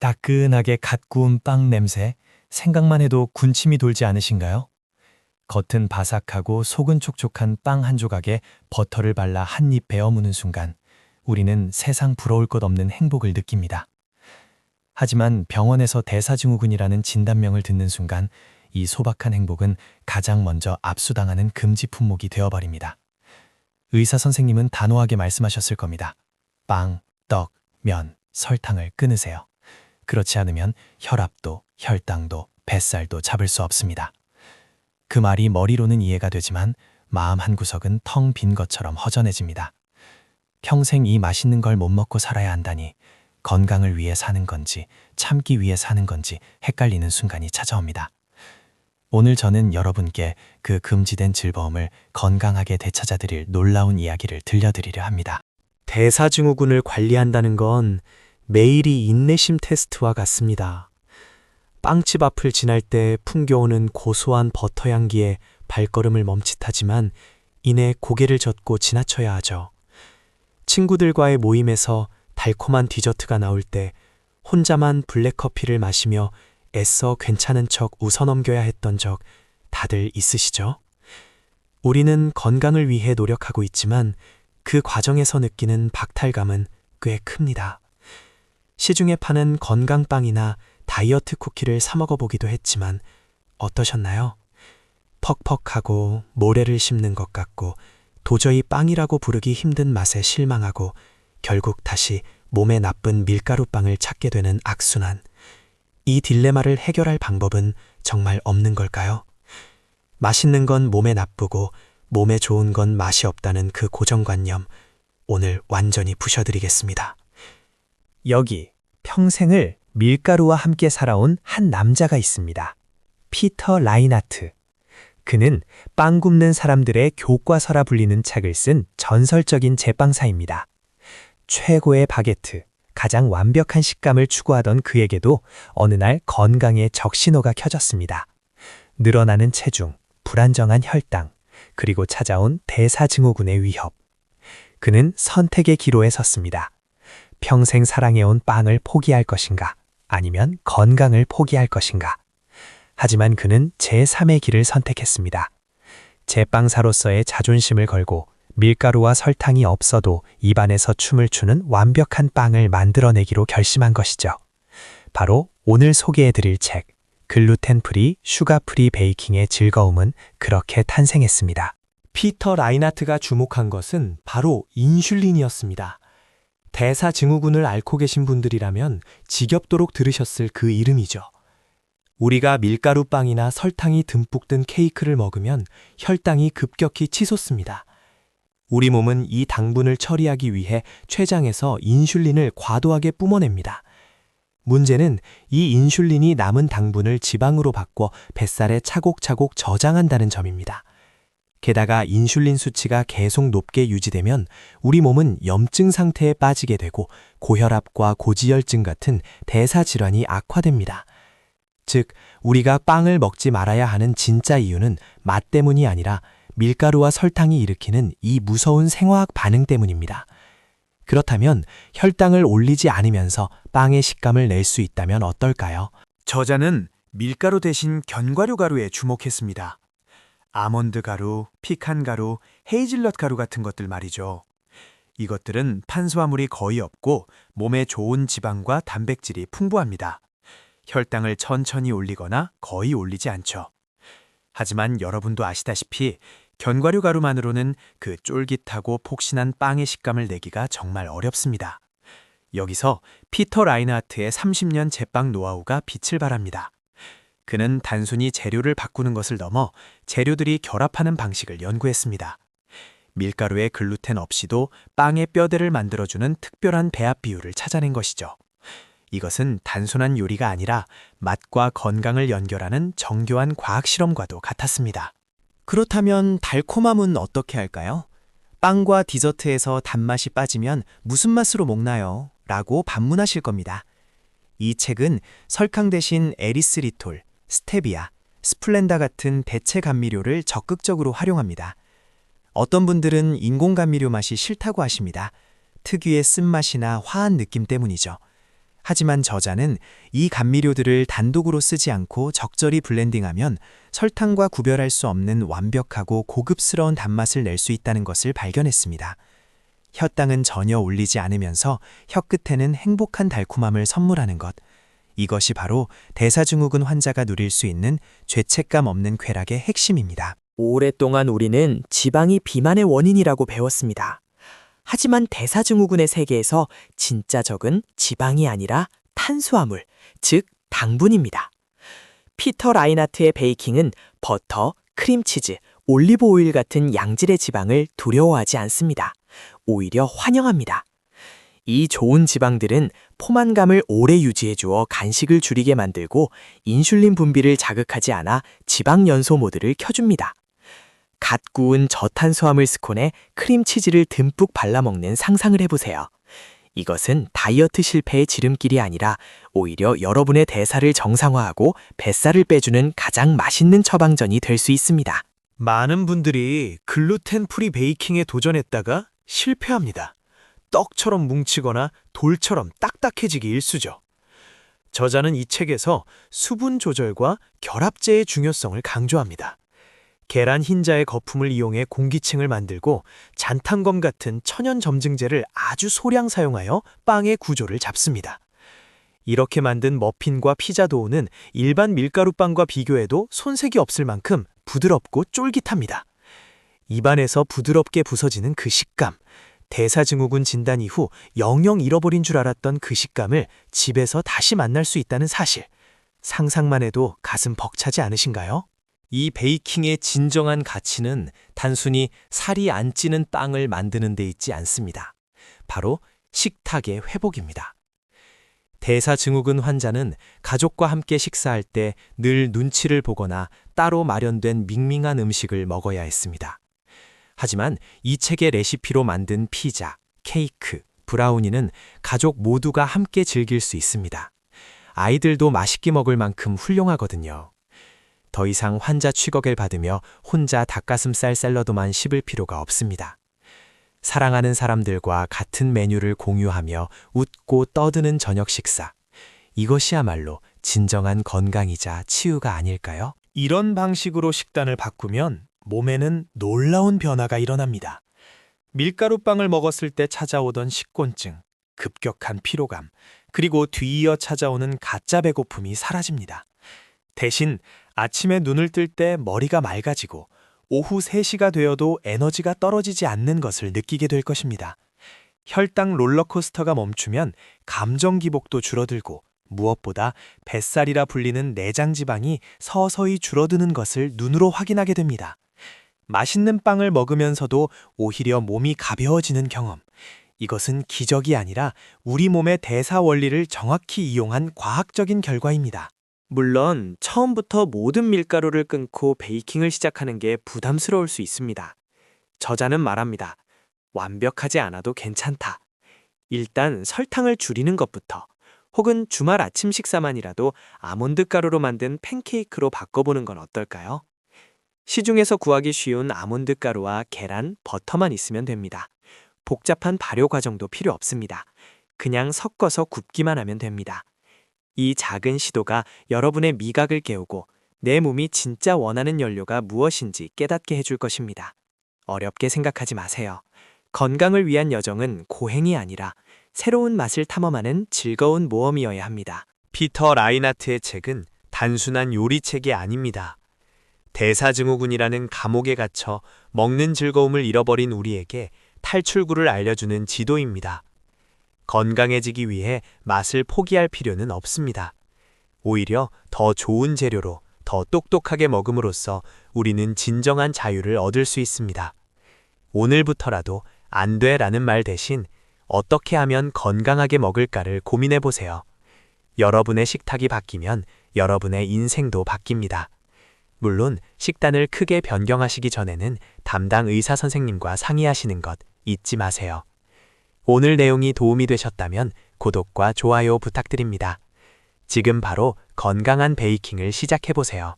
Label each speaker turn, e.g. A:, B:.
A: 따끈하게 갓 구운 빵 냄새, 생각만 해도 군침이 돌지 않으신가요? 겉은 바삭하고 속은 촉촉한 빵 한 조각에 버터를 발라 한 입 베어 무는 순간, 우리는 세상 부러울 것 없는 행복을 느낍니다. 하지만 병원에서 대사증후군이라는 진단명을 듣는 순간, 이 소박한 행복은 가장 먼저 압수당하는 금지 품목이 되어버립니다. 의사 선생님은 단호하게 말씀하셨을 겁니다. 빵, 떡, 면, 설탕을 끊으세요. 그렇지 않으면 혈압도, 혈당도, 뱃살도 잡을 수 없습니다. 그 말이 머리로는 이해가 되지만 마음 한구석은 텅 빈 것처럼 허전해집니다. 평생 이 맛있는 걸 못 먹고 살아야 한다니, 건강을 위해 사는 건지 참기 위해 사는 건지 헷갈리는 순간이 찾아옵니다. 오늘 저는 여러분께 그 금지된 즐거움을 건강하게 되찾아드릴 놀라운 이야기를 들려드리려 합니다.
B: 대사증후군을 관리한다는 건 매일이 인내심 테스트와 같습니다. 빵집 앞을 지날 때 풍겨오는 고소한 버터 향기에 발걸음을 멈칫하지만 이내 고개를 젓고 지나쳐야 하죠. 친구들과의 모임에서 달콤한 디저트가 나올 때 혼자만 블랙커피를 마시며 애써 괜찮은 척 웃어넘겨야 했던 적 다들 있으시죠? 우리는 건강을 위해 노력하고 있지만 그 과정에서 느끼는 박탈감은 꽤 큽니다. 시중에 파는 건강빵이나 다이어트 쿠키를 사 먹어보기도 했지만 어떠셨나요? 퍽퍽하고 모래를 씹는 것 같고 도저히 빵이라고 부르기 힘든 맛에 실망하고 결국 다시 몸에 나쁜 밀가루빵을 찾게 되는 악순환. 이 딜레마를 해결할 방법은 정말 없는 걸까요? 맛있는 건 몸에 나쁘고 몸에 좋은 건 맛이 없다는 그 고정관념, 오늘 완전히 부셔드리겠습니다.
C: 여기 평생을 밀가루와 함께 살아온 한 남자가 있습니다. 피터 라인하트. 그는 빵 굽는 사람들의 교과서라 불리는 책을 쓴 전설적인 제빵사입니다. 최고의 바게트, 가장 완벽한 식감을 추구하던 그에게도 어느 날 건강의 적신호가 켜졌습니다. 늘어나는 체중, 불안정한 혈당, 그리고 찾아온 대사증후군의 위협. 그는 선택의 기로에 섰습니다. 평생 사랑해온 빵을 포기할 것인가, 아니면 건강을 포기할 것인가. 하지만 그는 제3의 길을 선택했습니다. 제빵사로서의 자존심을 걸고 밀가루와 설탕이 없어도 입안에서 춤을 추는 완벽한 빵을 만들어내기로 결심한 것이죠. 바로 오늘 소개해드릴 책, 글루텐 프리, 슈가 프리 베이킹의 즐거움은 그렇게 탄생했습니다.
B: 피터 라인하트가 주목한 것은 바로 인슐린이었습니다. 대사증후군을 앓고 계신 분들이라면 지겹도록 들으셨을 그 이름이죠. 우리가 밀가루빵이나 설탕이 듬뿍 든 케이크를 먹으면 혈당이 급격히 치솟습니다. 우리 몸은 이 당분을 처리하기 위해 췌장에서 인슐린을 과도하게 뿜어냅니다. 문제는 이 인슐린이 남은 당분을 지방으로 바꿔 뱃살에 차곡차곡 저장한다는 점입니다. 게다가 인슐린 수치가 계속 높게 유지되면 우리 몸은 염증 상태에 빠지게 되고 고혈압과 고지혈증 같은 대사질환이 악화됩니다. 즉, 우리가 빵을 먹지 말아야 하는 진짜 이유는 맛 때문이 아니라 밀가루와 설탕이 일으키는 이 무서운 생화학 반응 때문입니다. 그렇다면 혈당을 올리지 않으면서 빵의 식감을 낼 수 있다면 어떨까요?
D: 저자는 밀가루 대신 견과류 가루에 주목했습니다. 아몬드 가루, 피칸 가루, 헤이즐넛 가루 같은 것들 말이죠. 이것들은 탄수화물이 거의 없고 몸에 좋은 지방과 단백질이 풍부합니다. 혈당을 천천히 올리거나 거의 올리지 않죠. 하지만 여러분도 아시다시피 견과류 가루만으로는 그 쫄깃하고 폭신한 빵의 식감을 내기가 정말 어렵습니다. 여기서 피터 라인하트의 30년 제빵 노하우가 빛을 발합니다. 그는 단순히 재료를 바꾸는 것을 넘어 재료들이 결합하는 방식을 연구했습니다. 밀가루에 글루텐 없이도 빵의 뼈대를 만들어주는 특별한 배합 비율을 찾아낸 것이죠. 이것은 단순한 요리가 아니라 맛과 건강을 연결하는 정교한 과학 실험과도 같았습니다.
C: 그렇다면 달콤함은 어떻게 할까요? 빵과 디저트에서 단맛이 빠지면 무슨 맛으로 먹나요? 라고 반문하실 겁니다. 이 책은 설탕 대신 에리스리톨, 스테비아, 스플렌다 같은 대체 감미료를 적극적으로 활용합니다. 어떤 분들은 인공 감미료 맛이 싫다고 하십니다. 특유의 쓴맛이나 화한 느낌 때문이죠.
B: 하지만 저자는 이 감미료들을 단독으로 쓰지 않고 적절히 블렌딩하면 설탕과 구별할 수 없는 완벽하고 고급스러운 단맛을 낼 수 있다는 것을 발견했습니다. 혀땅은 전혀 올리지 않으면서 혀끝에는 행복한 달콤함을 선물하는 것. 이것이 바로 대사증후군 환자가 누릴 수 있는 죄책감 없는 쾌락의 핵심입니다.
E: 오랫동안 우리는 지방이 비만의 원인이라고 배웠습니다. 하지만 대사증후군의 세계에서 진짜 적은 지방이 아니라 탄수화물, 즉 당분입니다. 피터 라인하트의 베이킹은 버터, 크림치즈, 올리브 오일 같은 양질의 지방을 두려워하지 않습니다. 오히려 환영합니다. 이 좋은 지방들은 포만감을 오래 유지해 주어 간식을 줄이게 만들고 인슐린 분비를 자극하지 않아 지방 연소 모드를 켜줍니다. 갓 구운 저탄수화물 스콘에 크림치즈를 듬뿍 발라먹는 상상을 해보세요. 이것은 다이어트 실패의 지름길이 아니라 오히려 여러분의 대사를 정상화하고 뱃살을 빼주는 가장 맛있는 처방전이 될 수 있습니다.
B: 많은 분들이 글루텐 프리 베이킹에 도전했다가 실패합니다. 떡처럼 뭉치거나 돌처럼 딱딱해지기 일쑤죠. 저자는 이 책에서 수분 조절과 결합제의 중요성을 강조합니다. 계란 흰자의 거품을 이용해 공기층을 만들고 잔탄검 같은 천연 점증제를 아주 소량 사용하여 빵의 구조를 잡습니다. 이렇게 만든 머핀과 피자 도우는 일반 밀가루빵과 비교해도 손색이 없을 만큼 부드럽고 쫄깃합니다. 입안에서 부드럽게 부서지는 그 식감, 대사증후군 진단 이후 영영 잃어버린 줄 알았던 그 식감을 집에서 다시 만날 수 있다는 사실, 상상만 해도 가슴 벅차지 않으신가요? 이 베이킹의 진정한 가치는 단순히 살이 안 찌는 빵을 만드는 데 있지 않습니다. 바로 식탁의 회복입니다. 대사증후군 환자는 가족과 함께 식사할 때 늘 눈치를 보거나 따로 마련된 밍밍한 음식을 먹어야 했습니다. 하지만 이 책의 레시피로 만든 피자, 케이크, 브라우니는 가족 모두가 함께 즐길 수 있습니다. 아이들도 맛있게 먹을 만큼 훌륭하거든요. 더 이상 환자 취급을 받으며 혼자 닭가슴살 샐러드만 씹을 필요가 없습니다. 사랑하는 사람들과 같은 메뉴를 공유하며 웃고 떠드는 저녁 식사. 이것이야말로 진정한 건강이자 치유가 아닐까요? 이런 방식으로 식단을 바꾸면 몸에는 놀라운 변화가 일어납니다. 밀가루빵을 먹었을 때 찾아오던 식곤증, 급격한 피로감, 그리고 뒤이어 찾아오는 가짜 배고픔이 사라집니다. 대신 아침에 눈을 뜰 때 머리가 맑아지고 오후 3시가 되어도 에너지가 떨어지지 않는 것을 느끼게 될 것입니다. 혈당 롤러코스터가 멈추면 감정 기복도 줄어들고 무엇보다 뱃살이라 불리는 내장 지방이 서서히 줄어드는 것을 눈으로 확인하게 됩니다. 맛있는 빵을 먹으면서도 오히려 몸이 가벼워지는 경험. 이것은 기적이 아니라 우리 몸의 대사 원리를 정확히 이용한 과학적인 결과입니다.
E: 물론 처음부터 모든 밀가루를 끊고 베이킹을 시작하는 게 부담스러울 수 있습니다. 저자는 말합니다. 완벽하지 않아도 괜찮다. 일단 설탕을 줄이는 것부터, 혹은 주말 아침 식사만이라도 아몬드 가루로 만든 팬케이크로 바꿔보는 건 어떨까요? 시중에서 구하기 쉬운 아몬드 가루와 계란, 버터만 있으면 됩니다. 복잡한 발효 과정도 필요 없습니다. 그냥 섞어서 굽기만 하면 됩니다. 이 작은 시도가 여러분의 미각을 깨우고 내 몸이 진짜 원하는 연료가 무엇인지 깨닫게 해줄 것입니다. 어렵게 생각하지 마세요. 건강을 위한 여정은 고행이 아니라 새로운 맛을 탐험하는 즐거운 모험이어야 합니다.
B: 피터 라인하트의 책은 단순한 요리책이 아닙니다. 대사증후군이라는 감옥에 갇혀 먹는 즐거움을 잃어버린 우리에게 탈출구를 알려주는 지도입니다. 건강해지기 위해 맛을 포기할 필요는 없습니다. 오히려 더 좋은 재료로 더 똑똑하게 먹음으로써 우리는 진정한 자유를 얻을 수 있습니다. 오늘부터라도 안 돼라는 말 대신 어떻게 하면 건강하게 먹을까를 고민해 보세요. 여러분의 식탁이 바뀌면 여러분의 인생도 바뀝니다. 물론 식단을 크게 변경하시기 전에는 담당 의사 선생님과 상의하시는 것 잊지 마세요. 오늘 내용이 도움이 되셨다면 구독과 좋아요 부탁드립니다. 지금 바로 건강한 베이킹을 시작해 보세요.